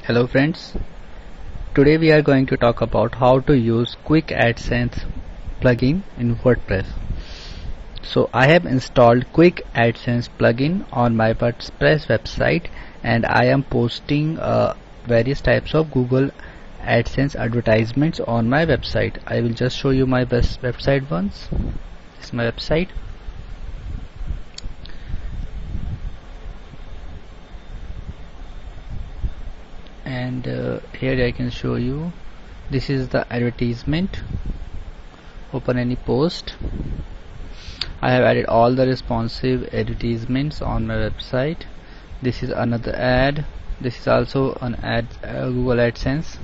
Hello friends, today we are going to talk about how to use Quick AdSense plugin in WordPress. So I have installed Quick AdSense plugin on my WordPress website and I am posting various types of Google AdSense advertisements on my website. I will just show you my best website once. This is my website. And here I can show you, this is the advertisement. Open any post. I have added all the responsive advertisements on my website. This is another ad. This is also an ad, Google AdSense.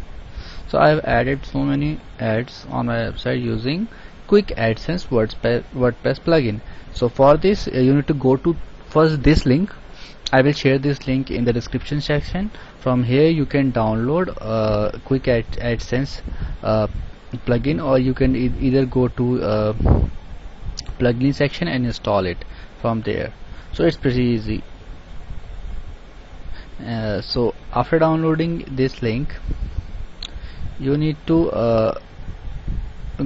So I have added so many ads on my website using Quick AdSense WordPress plugin. So for this you need to go to first this link. I will share this link in the description section. From here you can download Quick AdSense plugin, or you can either go to plugin section and install it from there. So it's pretty easy. So after downloading this link, you need to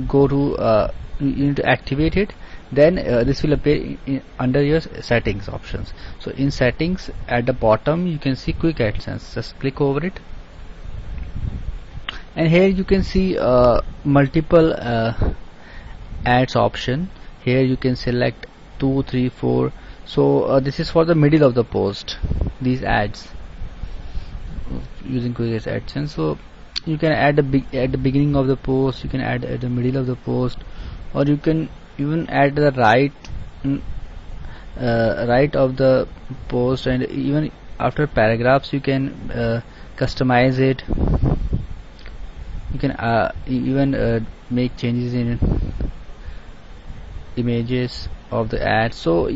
go to you need to activate it. Then this will appear under your settings options. So in settings at the bottom you can see Quick AdSense. Just click over it, and here you can see multiple ads option. Here you can select 2, 3, 4. So this is for the middle of the post, these ads using Quick AdSense. So you can add at the beginning of the post, you can add at the middle of the post, or you can even add the right of the post, and even after paragraphs you can customize it. You can even make changes in images of the ad. So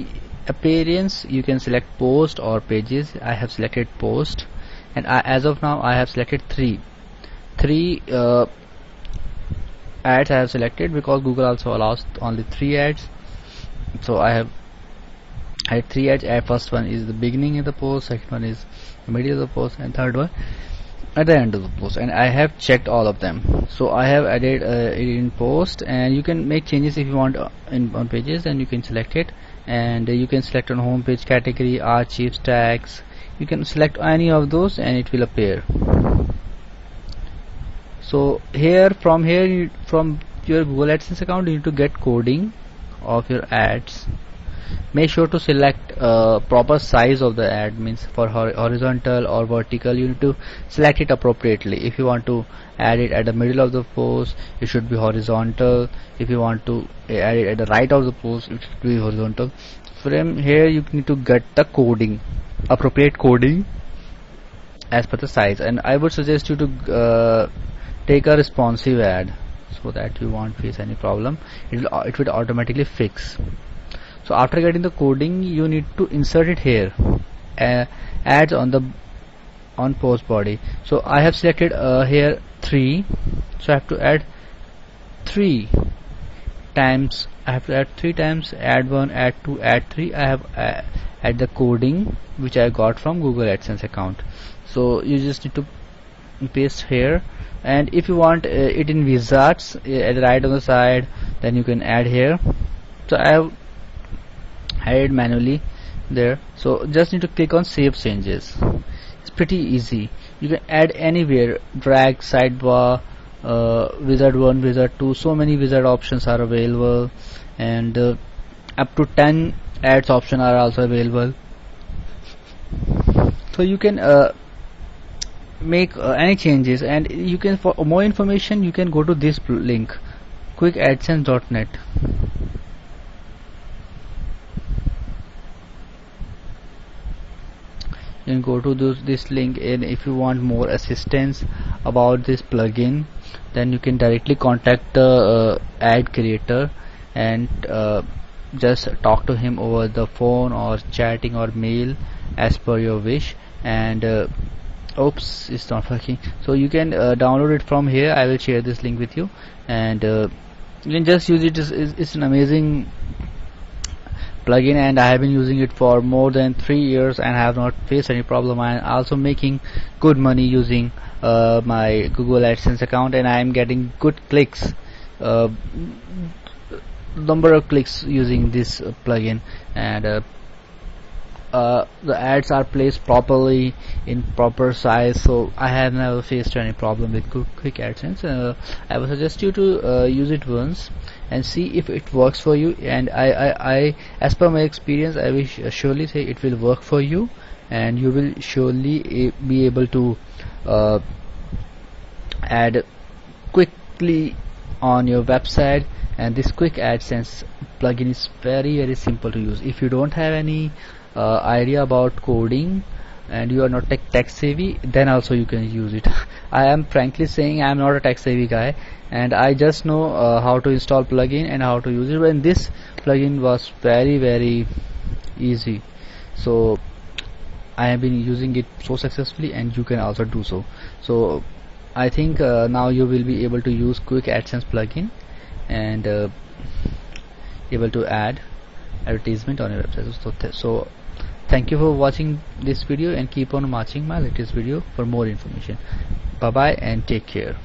appearance, you can select post or pages. I have selected post, and as of now I have selected three ads I have selected, because Google also allows only 3 ads. So I have had 3 ads. First one is the beginning of the post, second one is the middle of the post, and third one at the end of the post, and I have checked all of them. So I have added it in post, and you can make changes if you want on pages, and you can select it, and you can select on home page category, archives, tags. You can select any of those and it will appear. So from your Google AdSense account, you need to get coding of your ads. Make sure to select proper size of the ad, means for horizontal or vertical you need to select it appropriately. If you want to add it at the middle of the post, it should be horizontal. If you want to add it at the right of the post, it should be horizontal. From here you need to get the coding, appropriate coding as per the size, and I would suggest you to take a responsive ad so that you won't face any problem. It will automatically fix. So after getting the coding, you need to insert it here, ads on post body. So I have selected here 3, so I have to add 3 times. I have to add 3 times, add 1, add 2, add 3. I have add the coding which I got from Google AdSense account. So you just need to paste here, and if you want it in wizards at the right on the side, then you can add here. So I have added manually there. So just need to click on save changes. It's pretty easy. You can add anywhere, drag, sidebar, wizard 1, wizard 2. So many wizard options are available, and up to 10 ads option are also available. So you can make any changes, and you can, for more information, you can go to this link, quickadsense.net. You can go to this link, and if you want more assistance about this plugin, then you can directly contact the ad creator and just talk to him over the phone or chatting or mail as per your wish. And oops, it's not working. So you can download it from here. I will share this link with you, and you can just use it. It's an amazing plugin, and I have been using it for more than 3 years and have not faced any problem. I am also making good money using my Google AdSense account, and I am getting good clicks, number of clicks using this plugin, and the ads are placed properly in proper size, so I have never faced any problem with quick AdSense. I would suggest you to use it once and see if it works for you, and I as per my experience, I will surely say it will work for you, and you will surely be able to add quickly on your website. And this quick AdSense plugin is very simple to use. If you don't have any idea about coding and you are not tech savvy, then also you can use it. I am frankly saying I am not a tech savvy guy, and I just know how to install plugin and how to use it, and this plugin was very easy, so I have been using it so successfully, and you can also do so. So I think now you will be able to use quick AdSense plugin and able to add advertisement on your website. So thank you for watching this video, and keep on watching my latest video for more information. Bye bye and take care.